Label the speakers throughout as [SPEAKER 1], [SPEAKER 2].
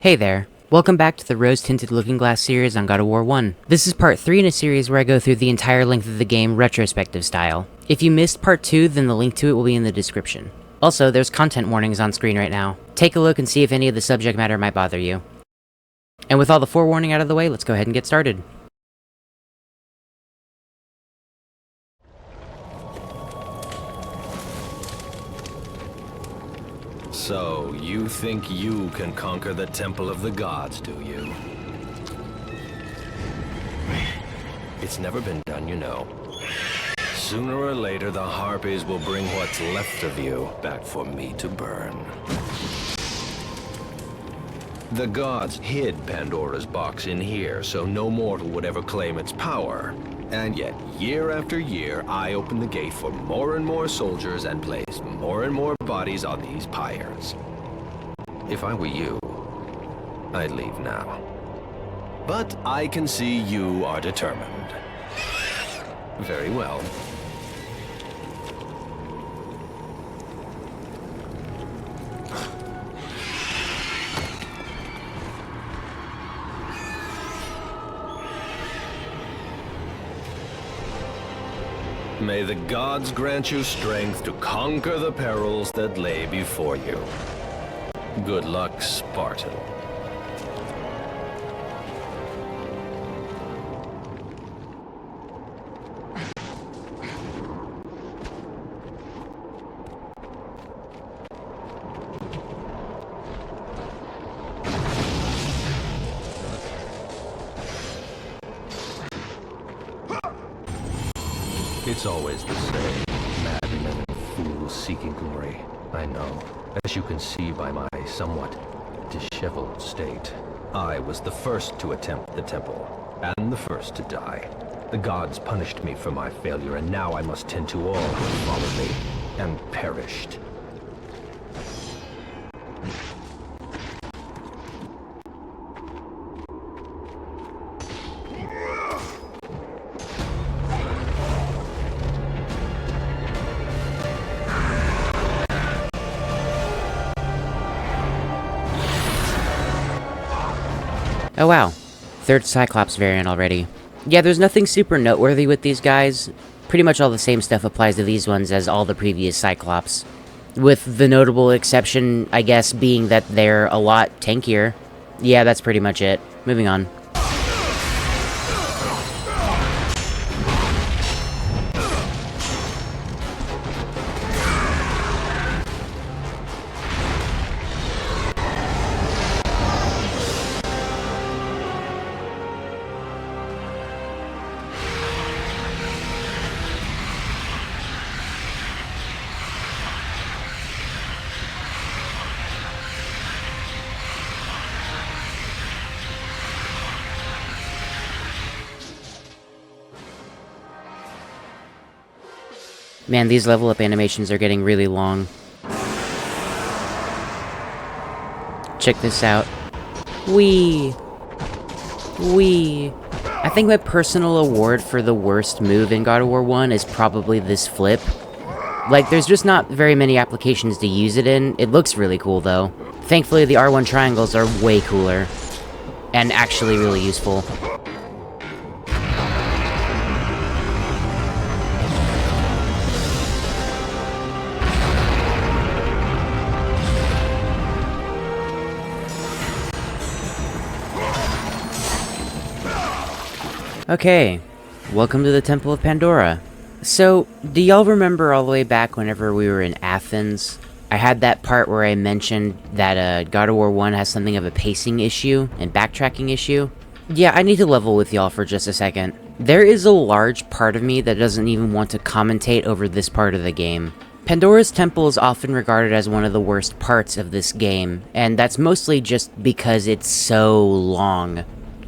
[SPEAKER 1] Hey there. Welcome back to the rose-tinted looking glass series on God of War 1. This is part 3 in a series where I go through the entire length of the game retrospective style. If you missed part 2, then the link to it will be in the description. Also, there's content warnings on screen right now. Take a look and see if any of the subject matter might bother you. And with all the forewarning out of the way, let's go ahead and get started.
[SPEAKER 2] So, you think you can conquer the Temple of the Gods, do you? It's never been done, you know. Sooner or later, the Harpies will bring what's left of you back for me to burn. The gods hid Pandora's box in here, so no mortal would ever claim its power. And yet, year after year, I open the gate for more and more soldiers and place more and more bodies on these pyres. If I were you, I'd leave now. But I can see you are determined. Very well. May the gods grant you strength to conquer the perils that lay before you. Good luck, Spartan. It's always the same. Madmen and fools seeking glory. I know. As you can see by my somewhat disheveled state. I was the first to attempt the temple, and the first to die. The gods punished me for my failure, and now I must tend to all who followed me, and perished.
[SPEAKER 1] Oh wow, third Cyclops variant already. Yeah, there's nothing super noteworthy with these guys. Pretty much all the same stuff applies to these ones as all the previous Cyclops. With the notable exception, I guess, being that they're a lot tankier. Yeah, that's pretty much it. Moving on. Man, these level up animations are getting really long. Check this out. Whee! Whee! I think my personal award for the worst move in God of War 1 is probably this flip. Like, there's just not very many applications to use it in. It looks really cool, though. Thankfully, the R1 triangles are way cooler. And actually really useful. Okay, welcome to the Temple of Pandora. So, do y'all remember all the way back whenever we were in Athens? I had that part where I mentioned that God of War 1 has something of a pacing issue and backtracking issue. Yeah, I need to level with y'all for just a second. There is a large part of me that doesn't even want to commentate over this part of the game. Pandora's Temple is often regarded as one of the worst parts of this game, and that's mostly just because it's so long.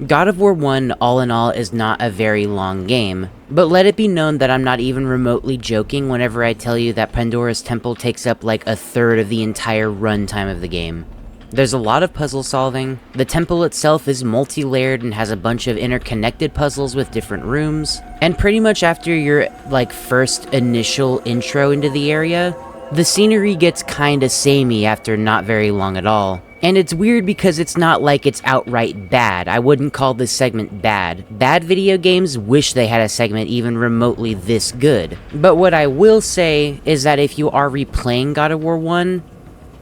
[SPEAKER 1] God of War 1, all in all, is not a very long game, but let it be known that I'm not even remotely joking whenever I tell you that Pandora's Temple takes up like a third of the entire runtime of the game. There's a lot of puzzle solving, the temple itself is multi-layered and has a bunch of interconnected puzzles with different rooms, and pretty much after your first initial intro into the area, the scenery gets kinda samey after not very long at all. And it's weird because it's not like it's outright bad. I wouldn't call this segment bad. Bad video games wish they had a segment even remotely this good. But what I will say is that if you are replaying God of War 1,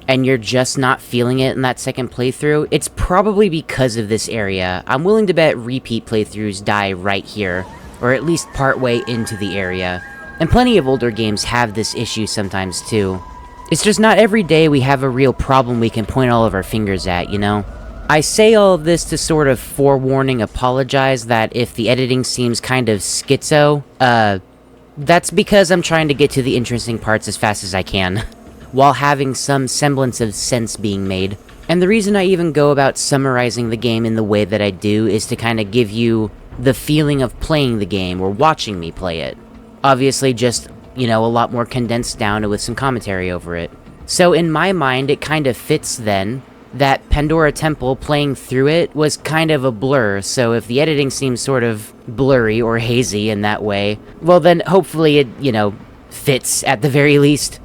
[SPEAKER 1] and you're just not feeling it in that second playthrough, it's probably because of this area. I'm willing to bet repeat playthroughs die right here, or at least partway into the area. And plenty of older games have this issue sometimes too. It's just not every day we have a real problem we can point all of our fingers at, you know? I say all of this to sort of forewarning apologize that if the editing seems kind of schizo, that's because I'm trying to get to the interesting parts as fast as I can, while having some semblance of sense being made. And the reason I even go about summarizing the game in the way that I do is to kind of give you the feeling of playing the game or watching me play it. Obviously just, you know, a lot more condensed down with some commentary over it. So in my mind, it kind of fits then that Pandora Temple playing through it was kind of a blur, so if the editing seems sort of blurry or hazy in that way, well then hopefully it, you know, fits at the very least.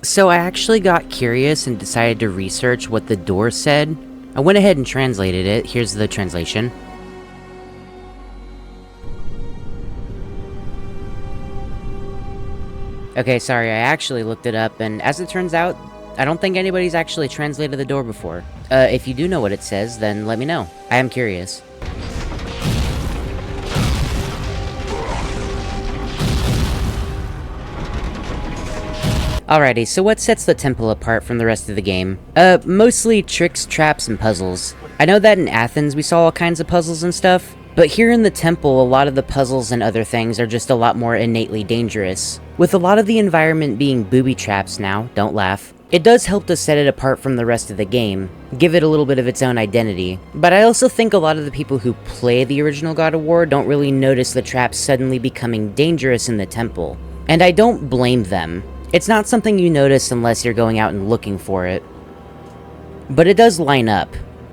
[SPEAKER 1] So I actually got curious and decided to research what the door said. I went ahead and translated it. Here's the translation. Okay, sorry, I actually looked it up, and as it turns out, I don't think anybody's actually translated the door before. If you do know what it says, then let me know. I am curious. Alrighty, so what sets the temple apart from the rest of the game? Mostly tricks, traps, and puzzles. I know that in Athens we saw all kinds of puzzles and stuff, but here in the temple a lot of the puzzles and other things are just a lot more innately dangerous. With a lot of the environment being booby traps now, don't laugh, it does help to set it apart from the rest of the game, give it a little bit of its own identity. But I also think a lot of the people who play the original God of War don't really notice the traps suddenly becoming dangerous in the temple. And I don't blame them. It's not something you notice unless you're going out and looking for it. But it does line up.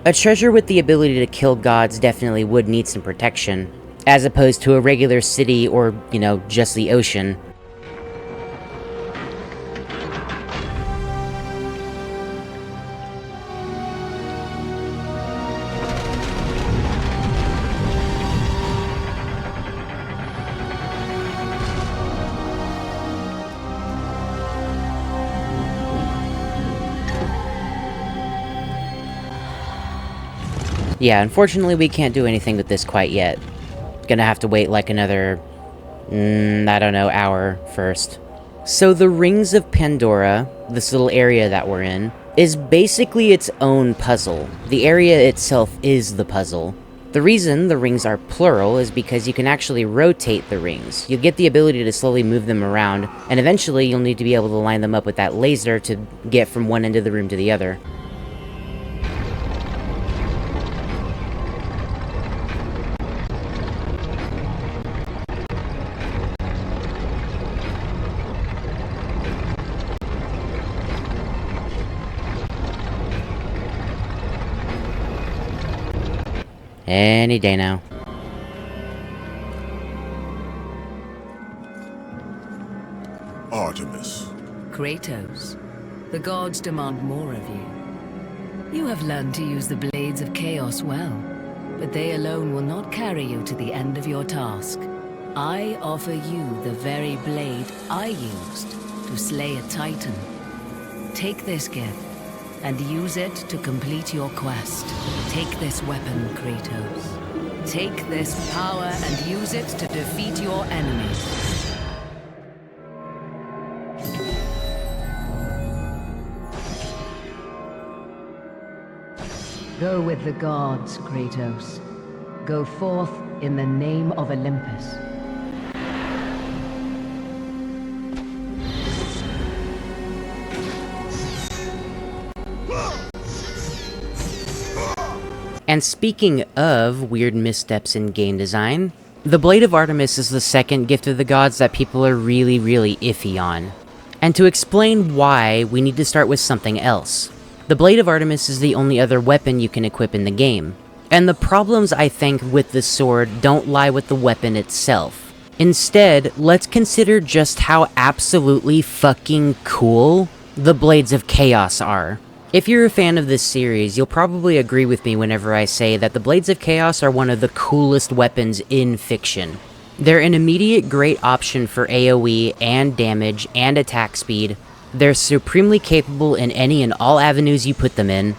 [SPEAKER 1] A treasure with the ability to kill gods definitely would need some protection, as opposed to a regular city or, you know, just the ocean. Yeah, unfortunately we can't do anything with this quite yet. Gonna have to wait like another, I don't know, hour first. So the Rings of Pandora, this little area that we're in, is basically its own puzzle. The area itself is the puzzle. The reason the rings are plural is because you can actually rotate the rings. You'll get the ability to slowly move them around, and eventually you'll need to be able to line them up with that laser to get from one end of the room to the other. Any day now.
[SPEAKER 3] Artemis.
[SPEAKER 4] Kratos, the gods demand more of you. You have learned to use the blades of chaos well, but they alone will not carry you to the end of your task. I offer you the very blade I used to slay a titan. Take this gift and use it to complete your quest. Take this weapon, Kratos. Take this power and use it to defeat your enemies. Go with the gods, Kratos. Go forth in the name of Olympus.
[SPEAKER 1] And speaking of weird missteps in game design, the Blade of Artemis is the second gift of the gods that people are really iffy on. And to explain why, we need to start with something else. The Blade of Artemis is the only other weapon you can equip in the game. And the problems, I think, with this sword don't lie with the weapon itself. Instead, let's consider just how absolutely fucking cool the Blades of Chaos are. If you're a fan of this series, you'll probably agree with me whenever I say that the Blades of Chaos are one of the coolest weapons in fiction. They're an immediate great option for AoE and damage and attack speed. They're supremely capable in any and all avenues you put them in.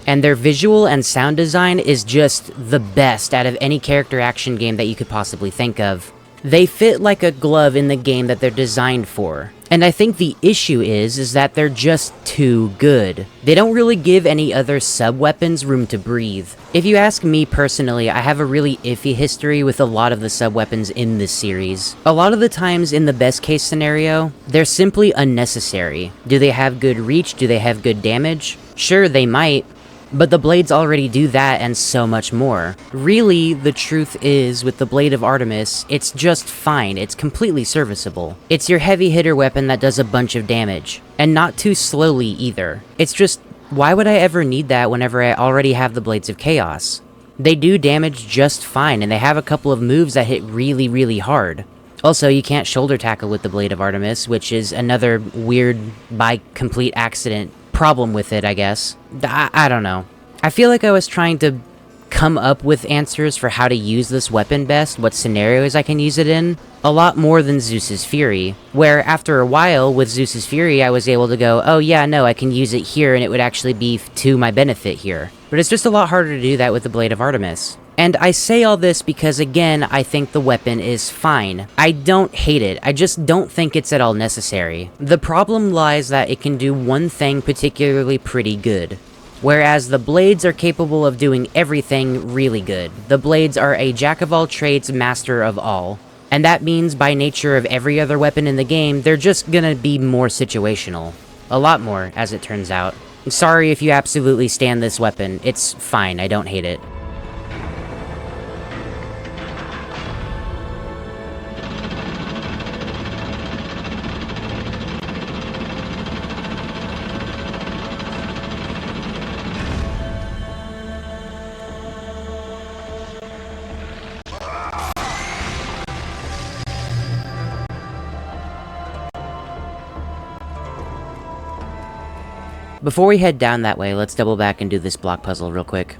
[SPEAKER 1] And their visual and sound design is just the best out of any character action game that you could possibly think of. They fit like a glove in the game that they're designed for. And I think the issue is that they're just too good. They don't really give any other sub-weapons room to breathe. If you ask me personally, I have a really iffy history with a lot of the sub-weapons in this series. A lot of the times in the best case scenario, they're simply unnecessary. Do they have good reach? Do they have good damage? Sure, they might. But the blades already do that and so much more. Really, the truth is, with the Blade of Artemis, it's just fine, it's completely serviceable. It's your heavy hitter weapon that does a bunch of damage. And not too slowly either. It's just, why would I ever need that whenever I already have the Blades of Chaos? They do damage just fine, and they have a couple of moves that hit really hard. Also, you can't shoulder tackle with the Blade of Artemis, which is another weird, by complete accident, problem with it, I guess. I don't know. I feel like I was trying to come up with answers for how to use this weapon best, what scenarios I can use it in, a lot more than Zeus's Fury, where after a while, with Zeus's Fury, I was able to go, oh yeah, no, I can use it here and it would actually be to my benefit here. But it's just a lot harder to do that with the Blade of Artemis. And I say all this because, again, I think the weapon is fine. I don't hate it, I just don't think it's at all necessary. The problem lies that it can do one thing particularly pretty good. Whereas the blades are capable of doing everything really good. The blades are a jack of all trades, master of all. And that means by nature of every other weapon in the game, they're just gonna be more situational. A lot more, as it turns out. I'm sorry if you absolutely stan this weapon, it's fine, I don't hate it. Before we head down that way, let's double back and do this block puzzle real quick.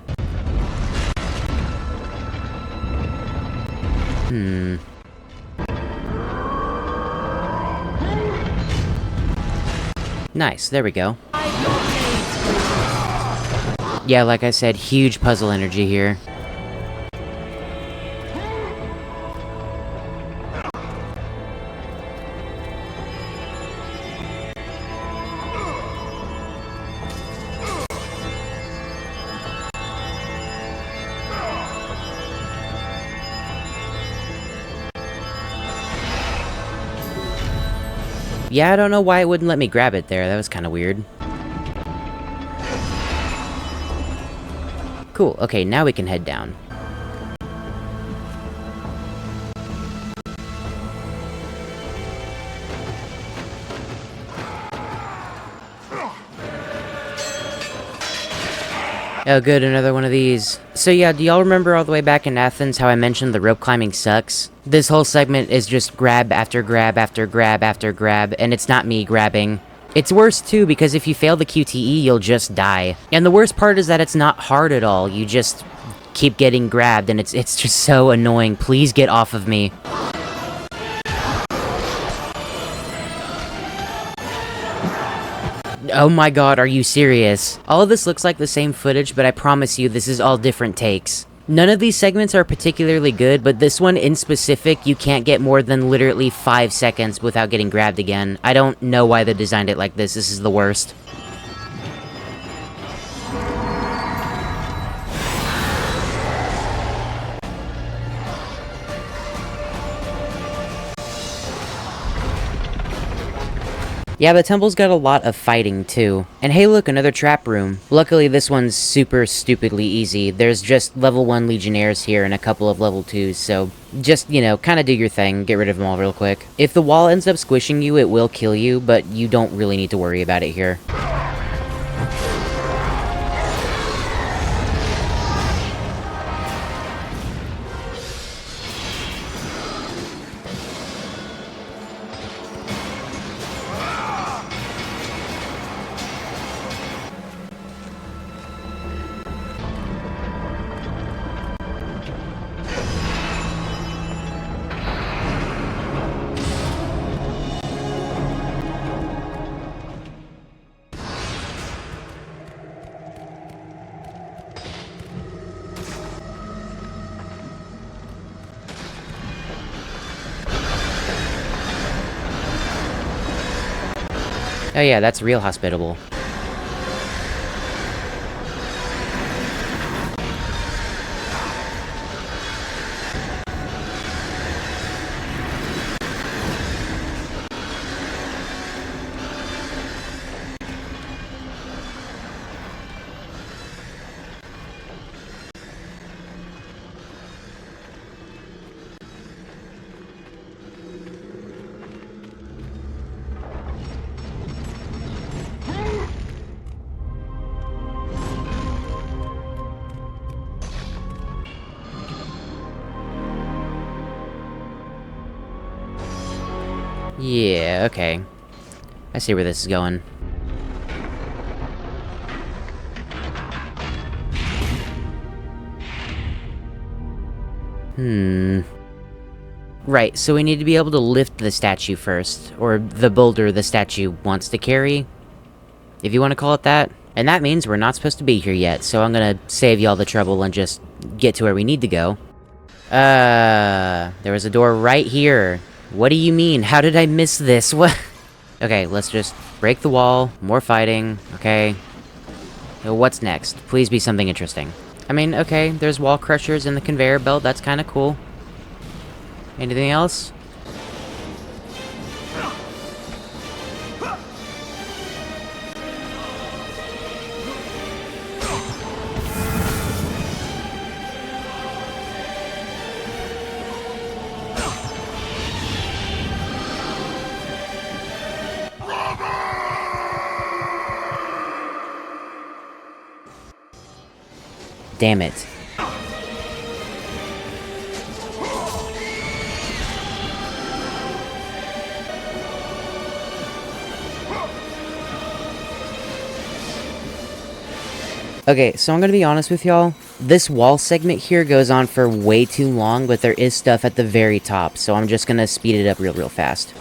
[SPEAKER 1] Nice, there we go. Yeah, like I said, huge puzzle energy here. Yeah, I don't know why it wouldn't let me grab it there. That was kind of weird. Cool. Okay, now we can head down. Oh good, another one of these. So yeah, do y'all remember all the way back in Athens how I mentioned the rope climbing sucks? This whole segment is just grab after grab after grab after grab, and it's not me grabbing. It's worse too, because if you fail the QTE, you'll just die. And the worst part is that it's not hard at all, you just keep getting grabbed, and it's just so annoying. Please get off of me. Oh my god, are you serious? All of this looks like the same footage, but I promise you this is all different takes. None of these segments are particularly good, but this one in specific, you can't get more than literally 5 seconds without getting grabbed again. I don't know why they designed it like this. This is the worst. Yeah, the temple's got a lot of fighting, too. And hey look, another trap room. Luckily, this one's super stupidly easy. There's just level 1 legionnaires here and a couple of level 2s, so just, you know, kinda do your thing, get rid of them all real quick. If the wall ends up squishing you, it will kill you, but you don't really need to worry about it here. Oh yeah, that's real hospitable. Yeah, okay. I see where this is going. Right, so we need to be able to lift the statue first, or the boulder the statue wants to carry, if you want to call it that. And that means we're not supposed to be here yet, so I'm gonna save y'all the trouble and just get to where we need to go. There was a door right here. What do you mean? How did I miss this? What? Okay, let's just break the wall, more fighting, okay. What's next? Please be something interesting. I mean, okay, there's wall crushers in the conveyor belt, that's kinda cool. Anything else? Damn it. Okay, so I'm gonna be honest with y'all. This wall segment here goes on for way too long, but there is stuff at the very top, so I'm just gonna speed it up real fast.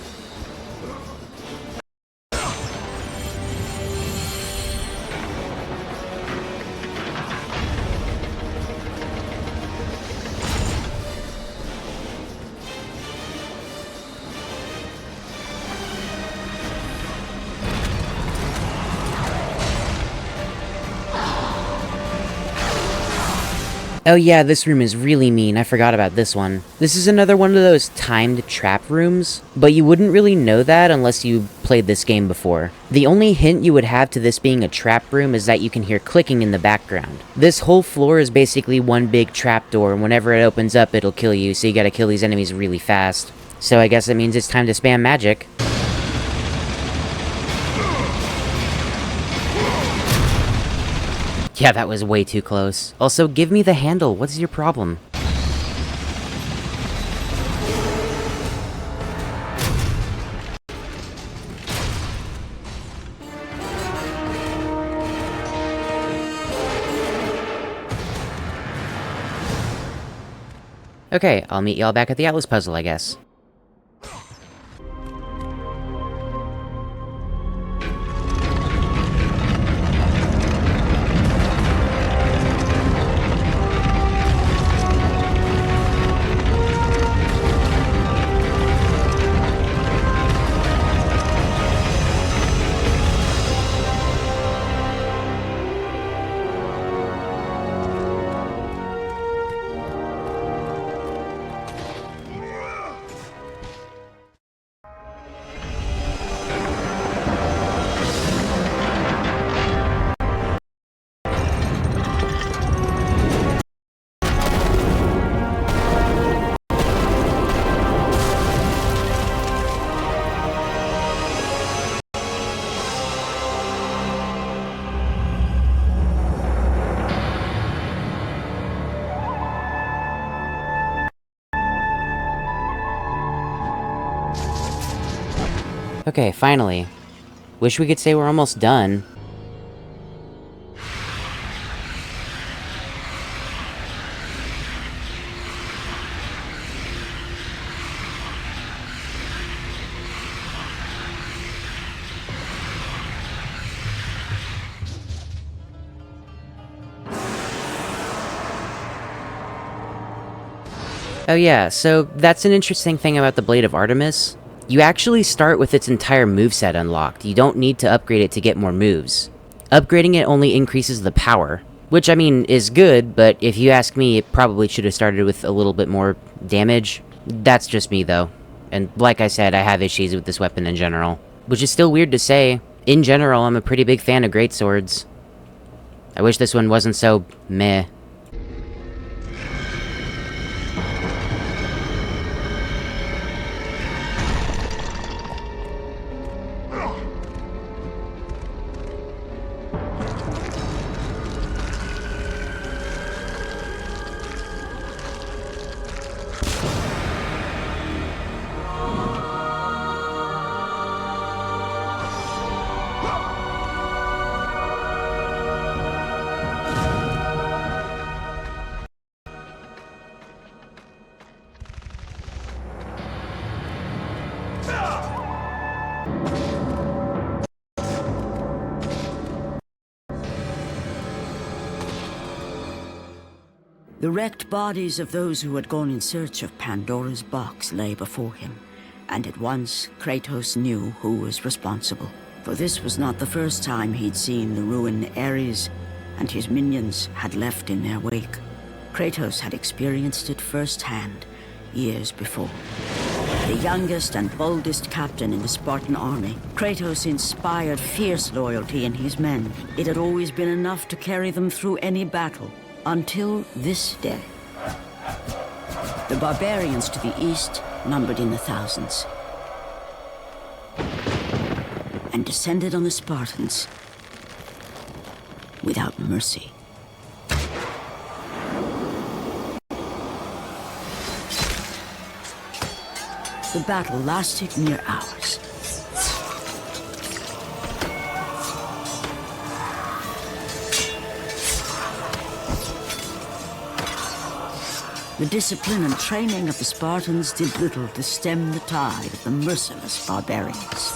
[SPEAKER 1] Oh yeah, this room is really mean. I forgot about this one. This is another one of those timed trap rooms, but you wouldn't really know that unless you played this game before. The only hint you would have to this being a trap room is that you can hear clicking in the background. This whole floor is basically one big trap door, and whenever it opens up, it'll kill you, so you gotta kill these enemies really fast. So I guess it means it's time to spam magic. Yeah, that was way too close. Also, give me the handle. What's your problem? Okay, I'll meet y'all back at the Atlas puzzle, I guess. Okay, finally. Wish we could say we're almost done. Oh yeah, so that's an interesting thing about the Blade of Artemis. You actually start with its entire moveset unlocked. You don't need to upgrade it to get more moves. Upgrading it only increases the power, which I mean is good, but if you ask me, it probably should have started with a little bit more damage. That's just me though. And like I said, I have issues with this weapon in general. Which is still weird to say. In general, I'm a pretty big fan of greatswords. I wish this one wasn't so meh.
[SPEAKER 3] The wrecked bodies of those who had gone in search of Pandora's box lay before him, and at once Kratos knew who was responsible. For this was not the first time he'd seen the ruin Ares and his minions had left in their wake. Kratos had experienced it firsthand, years before. The youngest and boldest captain in the Spartan army, Kratos inspired fierce loyalty in his men. It had always been enough to carry them through any battle. Until this day. The barbarians to the east numbered in the thousands, and descended on the Spartans without mercy. The battle lasted near hours. The discipline and training of the Spartans did little to stem the tide of the merciless barbarians.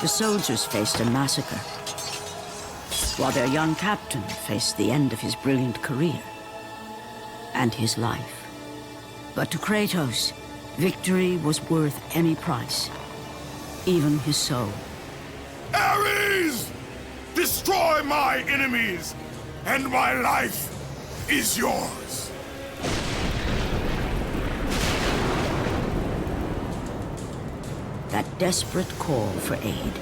[SPEAKER 3] The soldiers faced a massacre, while their young captain faced the end of his brilliant career and his life. But to Kratos, victory was worth any price, even his soul.
[SPEAKER 5] Ares! Destroy my enemies, and my life is yours.
[SPEAKER 3] That desperate call for aid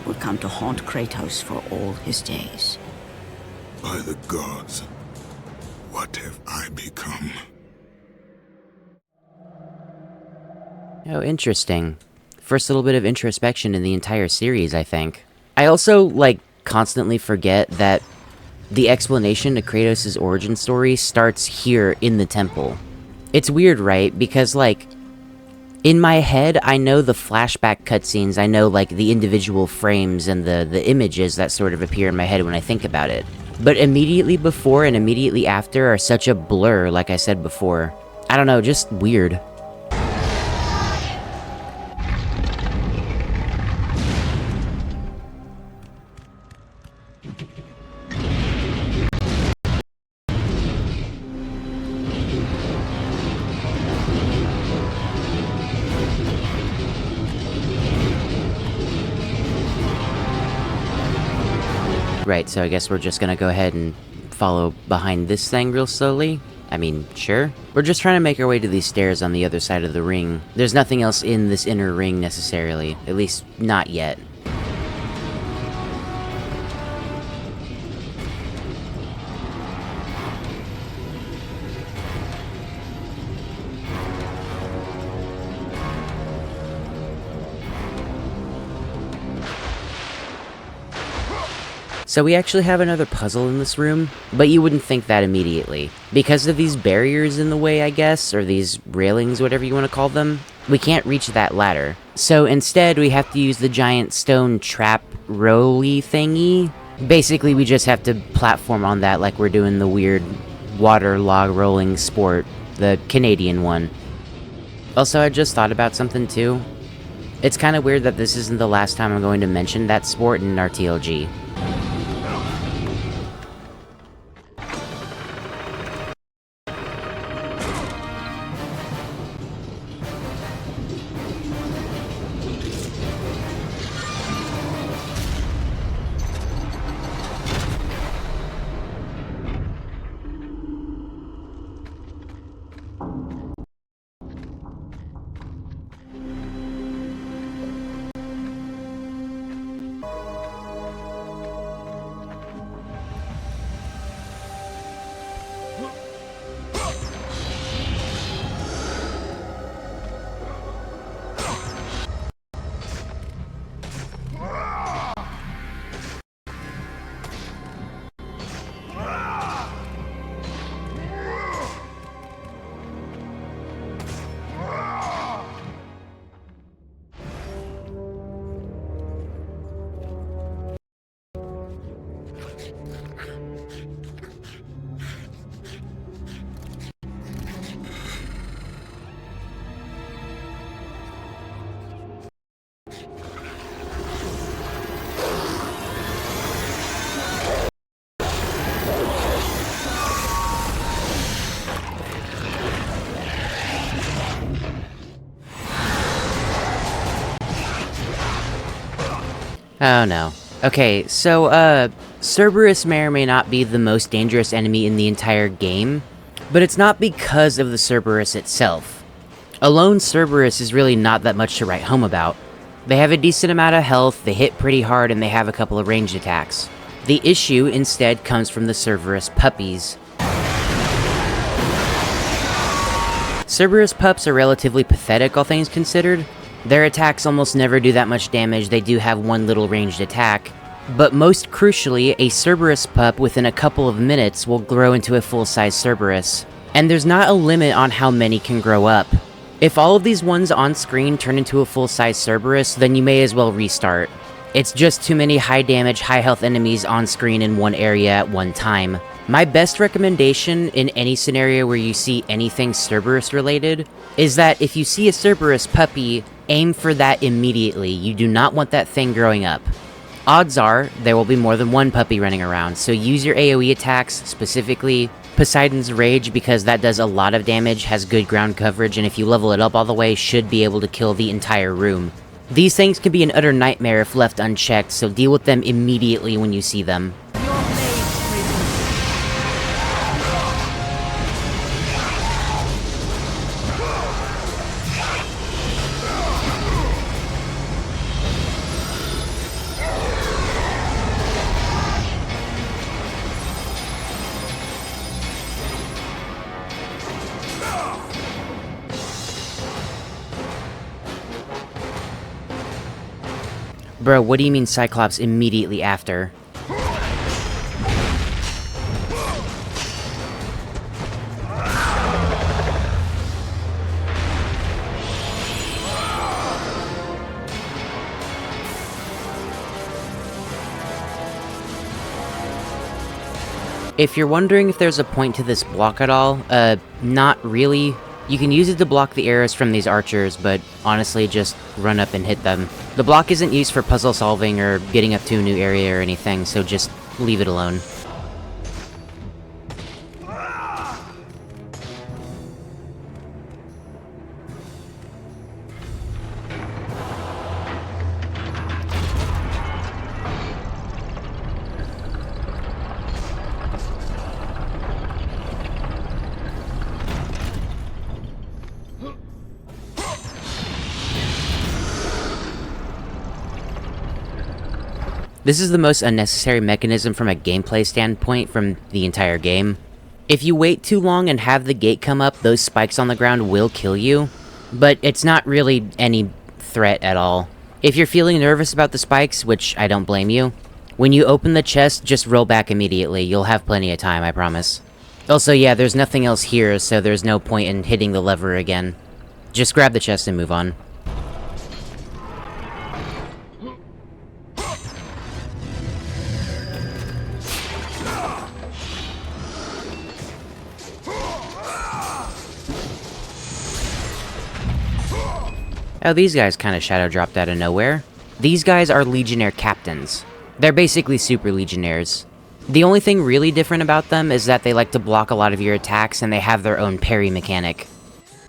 [SPEAKER 3] would come to haunt Kratos for all his days.
[SPEAKER 5] By the gods, what have I become?
[SPEAKER 1] Oh, interesting. First little bit of introspection in the entire series, I think. I also, constantly forget that the explanation to Kratos' origin story starts here in the temple. It's weird, right? Because, in my head, I know the flashback cutscenes, I know, the individual frames and the images that sort of appear in my head when I think about it. But immediately before and immediately after are such a blur, like I said before. I don't know, just weird. Right, so I guess we're just gonna go ahead and follow behind this thing real slowly. I mean, sure. We're just trying to make our way to these stairs on the other side of the ring. There's nothing else in this inner ring necessarily, at least not yet. So we actually have another puzzle in this room, but you wouldn't think that immediately. Because of these barriers in the way, I guess, or these railings, whatever you want to call them, we can't reach that ladder. So instead, we have to use the giant stone trap rolly thingy. Basically, we just have to platform on that like we're doing the weird water log rolling sport, the Canadian one. Also, I just thought about something too. It's kind of weird that this isn't the last time I'm going to mention that sport in our TLG. Oh no. Okay, so, Cerberus may or may not be the most dangerous enemy in the entire game, but it's not because of the Cerberus itself. A lone Cerberus is really not that much to write home about. They have a decent amount of health, they hit pretty hard, and they have a couple of ranged attacks. The issue, instead, comes from the Cerberus puppies. Cerberus pups are relatively pathetic, all things considered. Their attacks almost never do that much damage, they do have one little ranged attack. But most crucially, a Cerberus pup within a couple of minutes will grow into a full-size Cerberus. And there's not a limit on how many can grow up. If all of these ones on screen turn into a full-size Cerberus, then you may as well restart. It's just too many high-damage, high-health enemies on screen in one area at one time. My best recommendation in any scenario where you see anything Cerberus-related is that if you see a Cerberus puppy, aim for that immediately. You do not want that thing growing up. Odds are, there will be more than one puppy running around, so use your AoE attacks, specifically Poseidon's Rage, because that does a lot of damage, has good ground coverage, and if you level it up all the way, should be able to kill the entire room. These things can be an utter nightmare if left unchecked, so deal with them immediately when you see them. Bro, what do you mean Cyclops immediately after? If you're wondering if there's a point to this block at all, not really. You can use it to block the arrows from these archers, but honestly, just run up and hit them. The block isn't used for puzzle solving or getting up to a new area or anything, so just leave it alone. This is the most unnecessary mechanism from a gameplay standpoint from the entire game. If you wait too long and have the gate come up, those spikes on the ground will kill you, but it's not really any threat at all. If you're feeling nervous about the spikes, which I don't blame you, When you open the chest, just roll back immediately. You'll have plenty of time, I promise. Also, yeah, there's nothing else here, so there's no point in hitting the lever again. Just grab the chest and move on. Oh, these guys kind of shadow dropped out of nowhere. These guys are Legionnaire captains. They're basically super Legionnaires. The only thing really different about them is that they like to block a lot of your attacks and they have their own parry mechanic.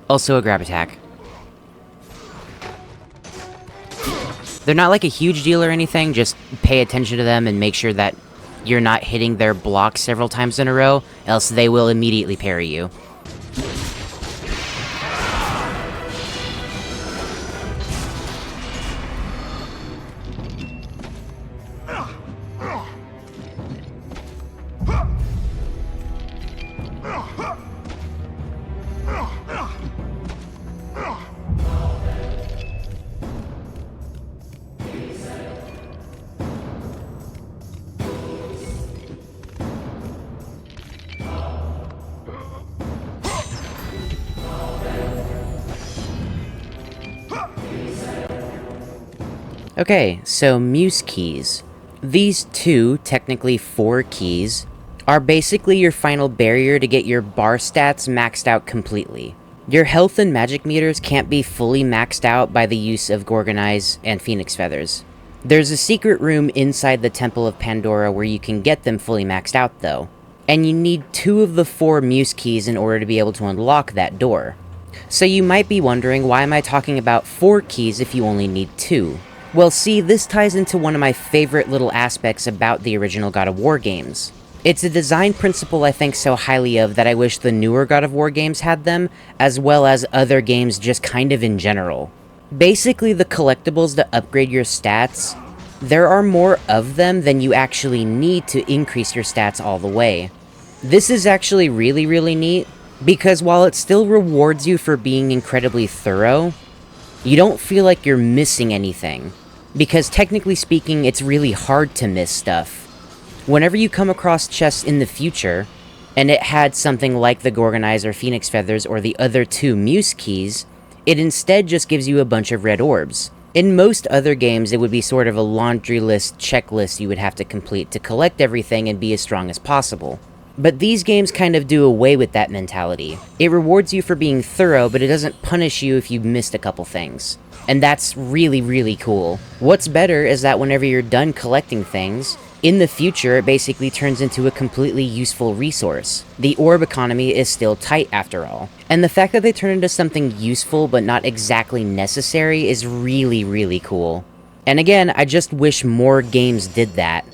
[SPEAKER 1] Also a grab attack. They're not like a huge deal or anything, just pay attention to them and make sure that you're not hitting their block several times in a row, else they will immediately parry you. Okay, so Muse keys. These two, technically 4 keys, are basically your final barrier to get your bar stats maxed out completely. Your health and magic meters can't be fully maxed out by the use of Gorgoneyes and Phoenix Feathers. There's a secret room inside the Temple of Pandora where you can get them fully maxed out though, and you need 2 of the 4 Muse keys in order to be able to unlock that door. So you might be wondering, why am I talking about 4 keys if you only need 2? Well, see, this ties into one of my favorite little aspects about the original God of War games. It's a design principle I think so highly of that I wish the newer God of War games had them, as well as other games just kind of in general. Basically, the collectibles that upgrade your stats, there are more of them than you actually need to increase your stats all the way. This is actually really neat, because while it still rewards you for being incredibly thorough, you don't feel like you're missing anything, because technically speaking, it's really hard to miss stuff. Whenever you come across chests in the future, and it had something like the Gorgoneyes or Phoenix Feathers or the other 2 Muse keys, it instead just gives you a bunch of red orbs. In most other games, it would be sort of a laundry list checklist you would have to complete to collect everything and be as strong as possible. But these games kind of do away with that mentality. It rewards you for being thorough, but it doesn't punish you if you missed a couple things. And that's really cool. What's better is that whenever you're done collecting things, in the future it basically turns into a completely useful resource. The orb economy is still tight after all. And the fact that they turn into something useful but not exactly necessary is really cool. And again, I just wish more games did that.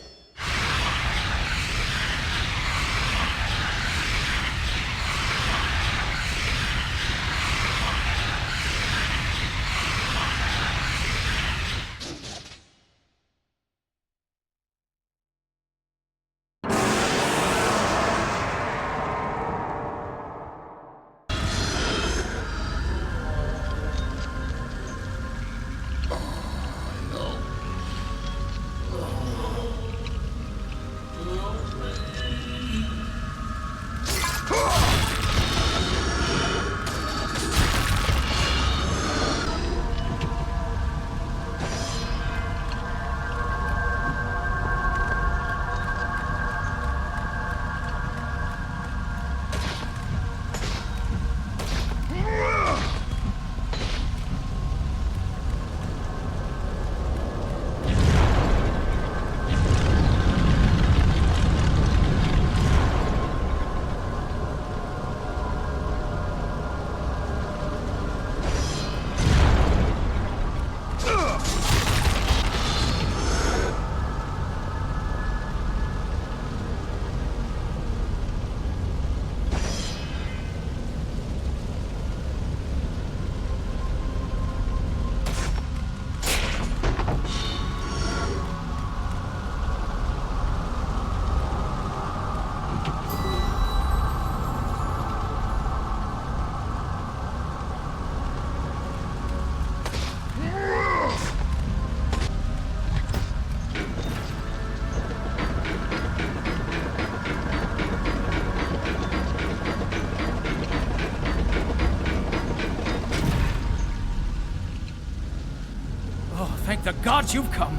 [SPEAKER 6] The gods, you've come.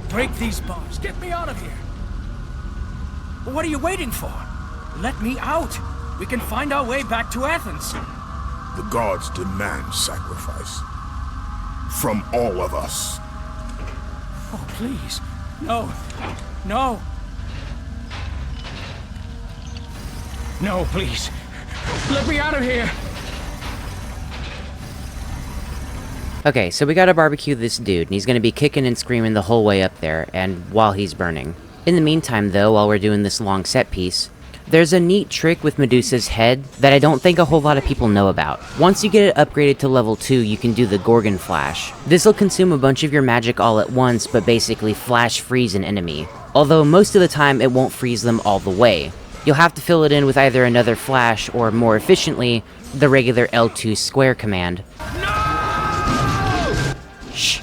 [SPEAKER 6] Break these bars. Get me out of here. What are you waiting for? Let me out. We can find our way back to Athens.
[SPEAKER 5] The gods demand sacrifice. From all of us.
[SPEAKER 6] Oh, please. No. No. No, please. Let me out of here.
[SPEAKER 1] Okay, so we gotta barbecue this dude, and he's gonna be kicking and screaming the whole way up there, and while he's burning. In the meantime, though, while we're doing this long set piece, there's a neat trick with Medusa's head that I don't think a whole lot of people know about. Once you get it upgraded to level 2, you can do the Gorgon Flash. This'll consume a bunch of your magic all at once, but basically flash freeze an enemy. Although most of the time, it won't freeze them all the way. You'll have to fill it in with either another flash, or more efficiently, the regular L2 square command. Shh.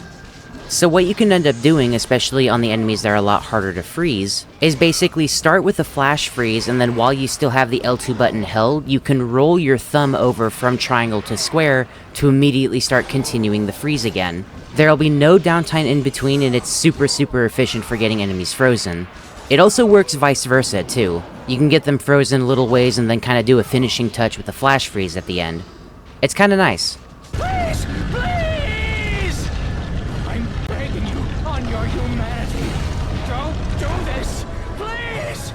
[SPEAKER 1] So what you can end up doing, especially on the enemies that are a lot harder to freeze, is basically start with a flash freeze, and then while you still have the L2 button held, you can roll your thumb over from triangle to square to immediately start continuing the freeze again. There'll be no downtime in between, and it's super efficient for getting enemies frozen. It also works vice versa, too. You can get them frozen little ways and then kind of do a finishing touch with a flash freeze at the end. It's kind of nice.
[SPEAKER 6] Please! Please! I'm begging you on your humanity. Don't do this! Please!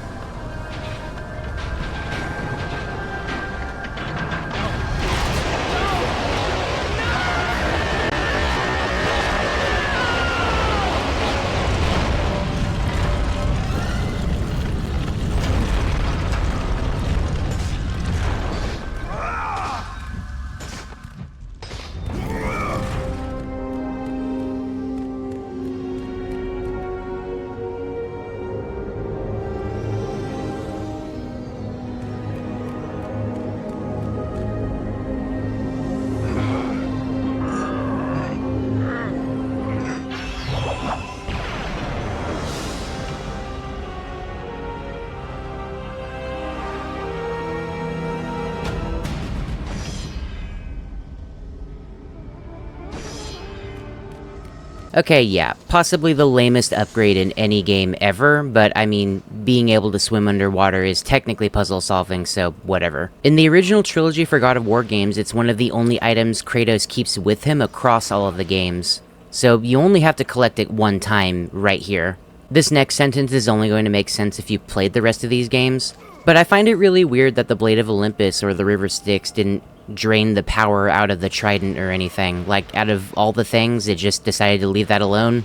[SPEAKER 1] Okay, yeah, possibly the lamest upgrade in any game ever, but I mean, being able to swim underwater is technically puzzle solving, so whatever. In the original trilogy for God of War games, it's one of the only items Kratos keeps with him across all of the games. So you only have to collect it one time right here. This next sentence is only going to make sense if you played the rest of these games, but I find it really weird that the Blade of Olympus or the River Styx didn't drain the power out of the trident or anything. Like, out of all the things, it just decided to leave that alone.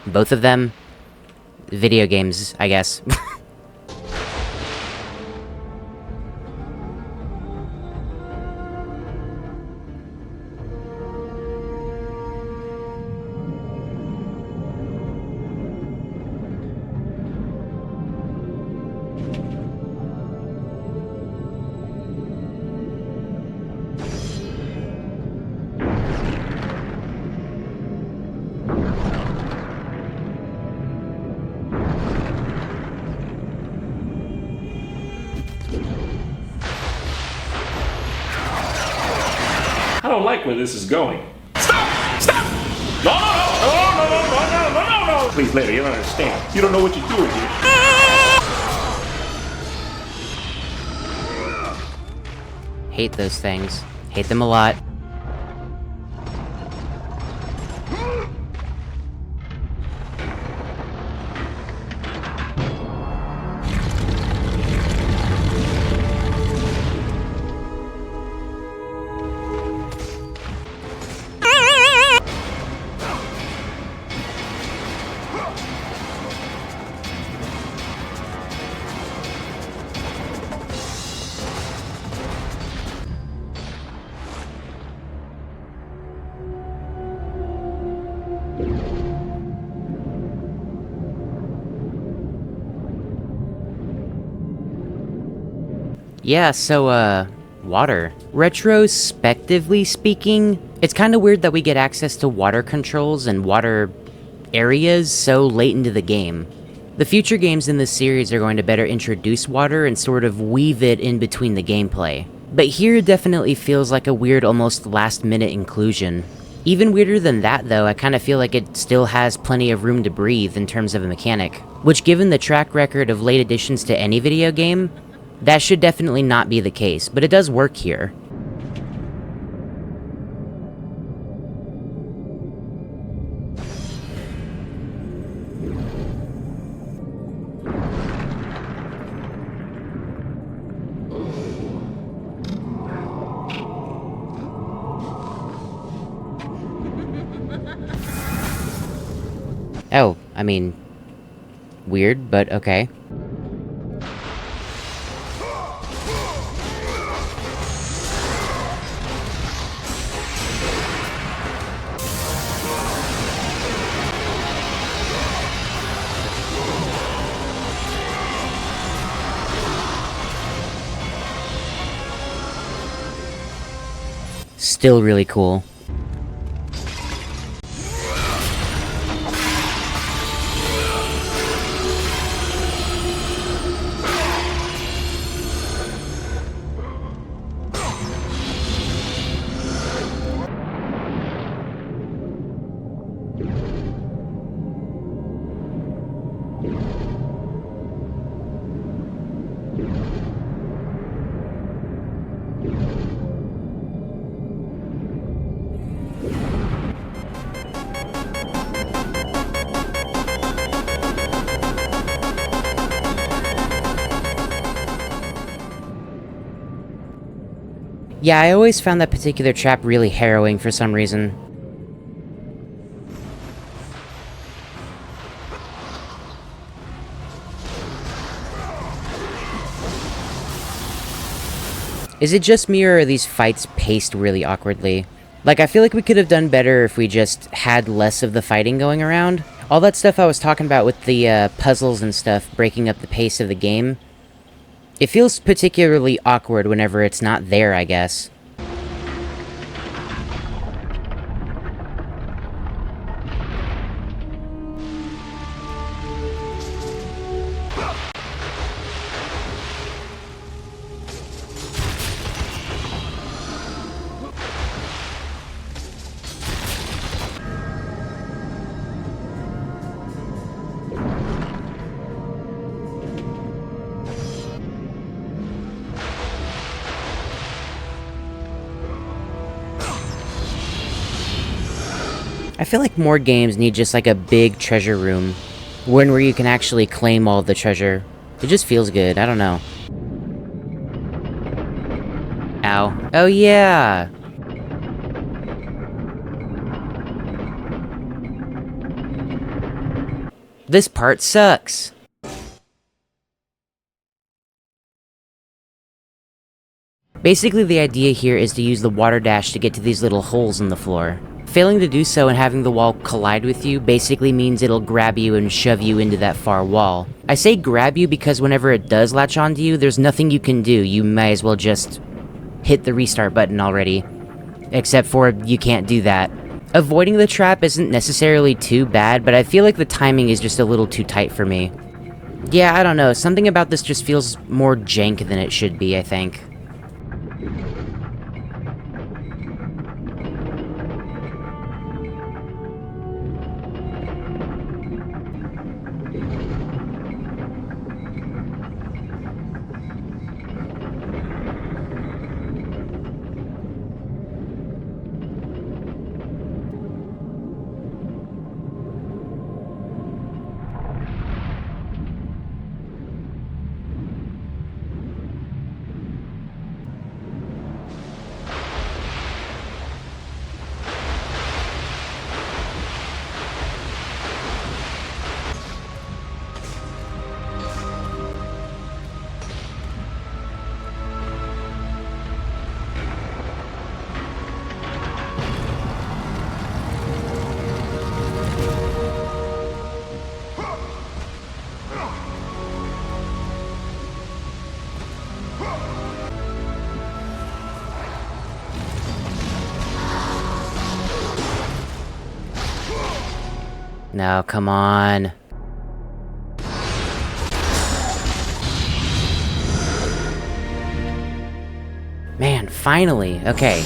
[SPEAKER 1] Both of them. Video games, I guess.
[SPEAKER 7] I don't like where this is going. Stop! Stop! No, no, no, no, no, no, no, no, no, no, no! Please, lady, you don't understand. You don't know what you're doing here.
[SPEAKER 1] Hate those things. Hate them a lot. Yeah, so, water. Retrospectively speaking, it's kind of weird that we get access to water controls and water areas so late into the game. The future games in this series are going to better introduce water and sort of weave it in between the gameplay. But here it definitely feels like a weird, almost last-minute inclusion. Even weirder than that though, I kind of feel like it still has plenty of room to breathe in terms of a mechanic, which given the track record of late additions to any video game, that should definitely not be the case, but it does work here. Oh, I mean, weird, but okay. Still really cool. Yeah, I always found that particular trap really harrowing for some reason. Is it just me, or are these fights paced really awkwardly? Like, I feel like we could have done better if we just had less of the fighting going around. All that stuff I was talking about with the puzzles and stuff breaking up the pace of the game, it feels particularly awkward whenever it's not there, I guess. I feel like more games need just like a big treasure room. One where you can actually claim all the treasure. It just feels good, I don't know. Ow. Oh yeah! This part sucks! Basically the idea here is to use the water dash to get to these little holes in the floor. Failing to do so and having the wall collide with you basically means it'll grab you and shove you into that far wall. I say grab you because whenever it does latch onto you, there's nothing you can do. You might as well just hit the restart button already. Except for you can't do that. Avoiding the trap isn't necessarily too bad, but I feel like the timing is just a little too tight for me. Yeah, I don't know, something about this just feels more jank than it should be, I think. No, come on. Man, finally. Okay.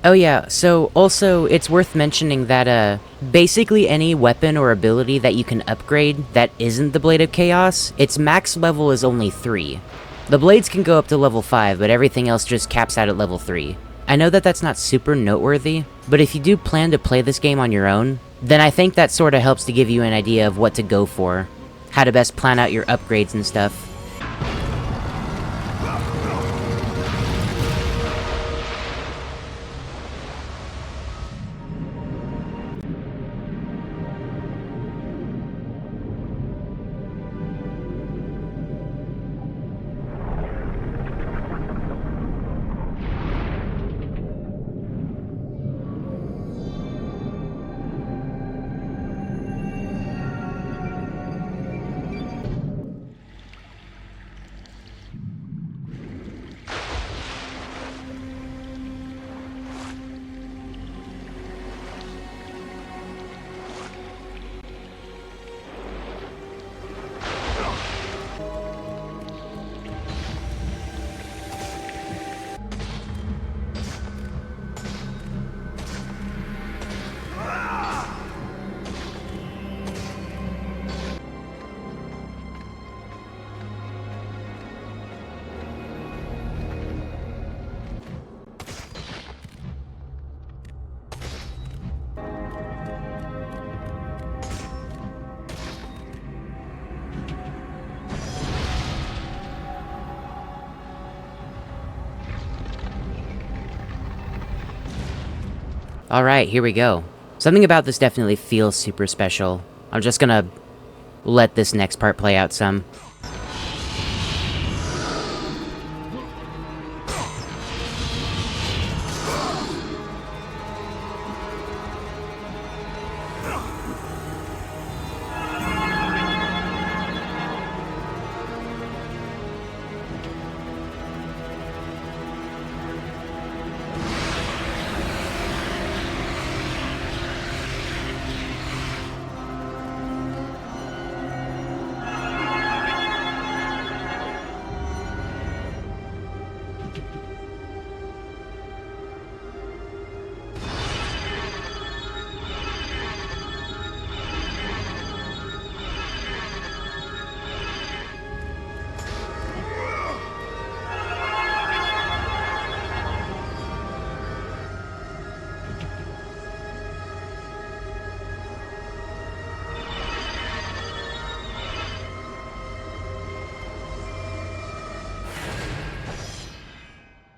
[SPEAKER 1] Oh yeah, so also it's worth mentioning that basically any weapon or ability that you can upgrade that isn't the Blade of Chaos, its max level is only 3. The blades can go up to level 5, but everything else just caps out at level 3. I know that that's not super noteworthy, but if you do plan to play this game on your own, then I think that sorta helps to give you an idea of what to go for, how to best plan out your upgrades and stuff. Alright, here we go. Something about this definitely feels super special. I'm just gonna let this next part play out some.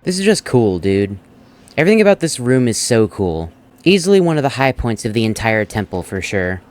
[SPEAKER 1] This is just cool, dude. Everything about this room is so cool. Easily one of the high points of the entire temple, for sure.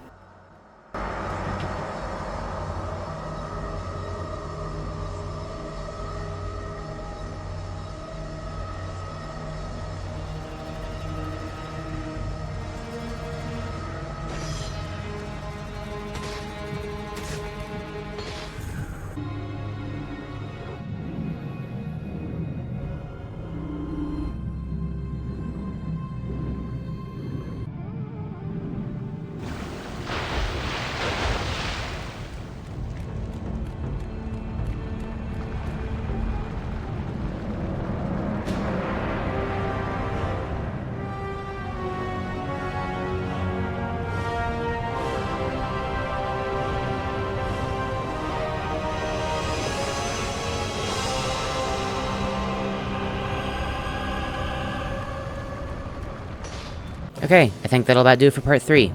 [SPEAKER 1] Okay, I think that'll about do it for part 3.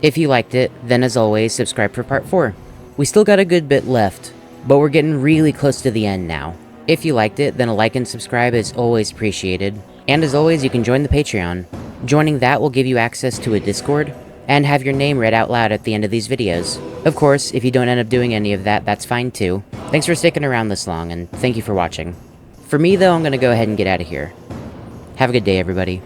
[SPEAKER 1] If you liked it, then as always, subscribe for part 4. We still got a good bit left, but we're getting really close to the end now. If you liked it, then a like and subscribe is always appreciated. And as always, you can join the Patreon. Joining that will give you access to a Discord, and have your name read out loud at the end of these videos. Of course, if you don't end up doing any of that, that's fine too. Thanks for sticking around this long, and thank you for watching. For me though, I'm gonna go ahead and get out of here. Have a good day, everybody.